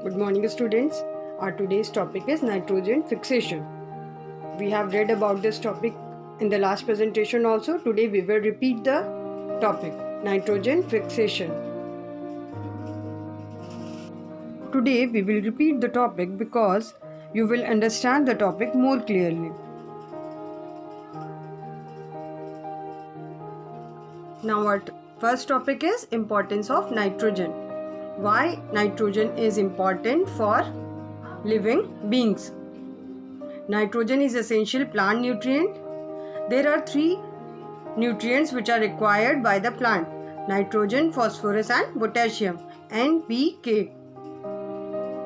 Good morning, students. Our today's topic is nitrogen fixation. We have read about this topic in the last presentation also. Today we will repeat the topic, nitrogen fixation. Today we will repeat the topic because you will understand the topic more clearly. Now our first topic is importance of nitrogen. Why nitrogen is important for living beings. Nitrogen is essential plant nutrient. There are three nutrients which are required by the plant: nitrogen, phosphorus and potassium, NPK.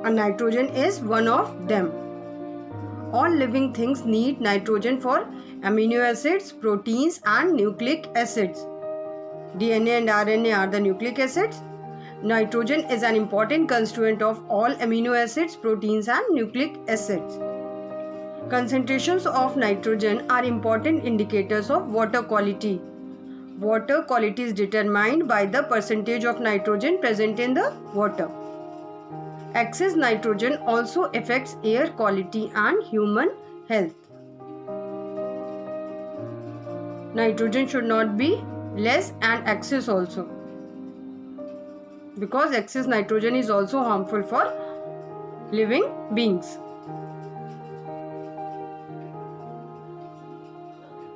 And nitrogen is one of them. All living things need nitrogen for amino acids, proteins and nucleic acids. DNA and RNA are the nucleic acids. Nitrogen is an important constituent of all amino acids, proteins and nucleic acids. Concentrations of nitrogen are important indicators of water quality. Water quality is determined by the percentage of nitrogen present in the water. Excess nitrogen also affects air quality and human health. Nitrogen should not be less and excess also, because excess nitrogen is also harmful for living beings.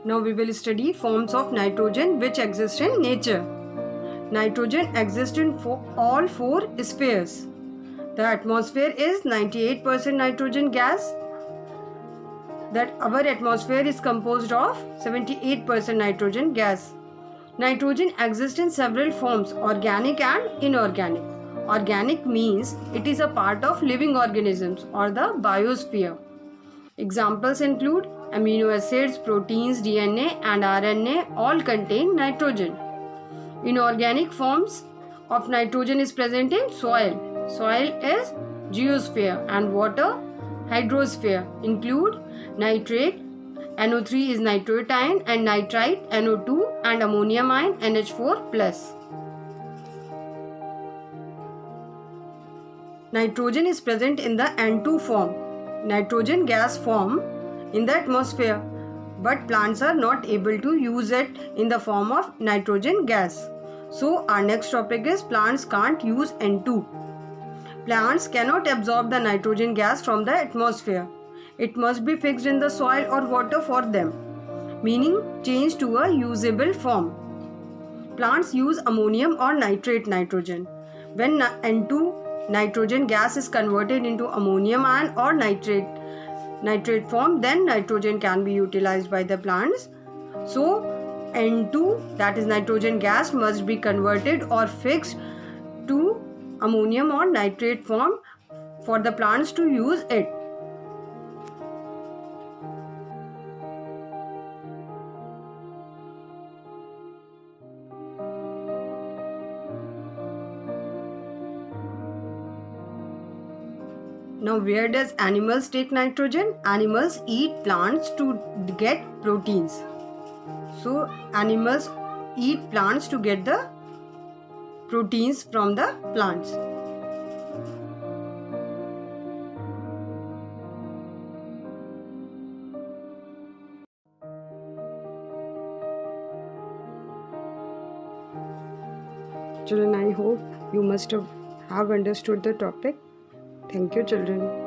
Now we will study forms of nitrogen which exist in nature. Nitrogen exists in all four spheres. The atmosphere is 98% nitrogen gas. That our atmosphere is composed of 78% nitrogen gas. Nitrogen exists in several forms, organic and inorganic. Organic means it is a part of living organisms or the biosphere. Examples include amino acids, proteins, DNA and RNA all contain nitrogen. Inorganic forms of nitrogen is present in soil. Soil is geosphere and water hydrosphere include nitrate, NO3 is nitrate ion and nitrite NO2 and ammonium ion NH4+. Nitrogen is present in the N2 form, nitrogen gas form in the atmosphere, but plants are not able to use it in the form of nitrogen gas. So our next topic is plants can't use N2. Plants cannot absorb the nitrogen gas from the atmosphere. It must be fixed in the soil or water for them, meaning changed to a usable form. Plants use ammonium or nitrate nitrogen. When N2 nitrogen gas is converted into ammonium ion or nitrate form, then nitrogen can be utilized by the plants. So N2, that is nitrogen gas, must be converted or fixed to ammonium or nitrate form for the plants to use it. Now, where does animals take nitrogen? Animals eat plants to get proteins. So, animals eat plants to get the proteins from the plants. Children, I hope you must have understood the topic. Thank you, children.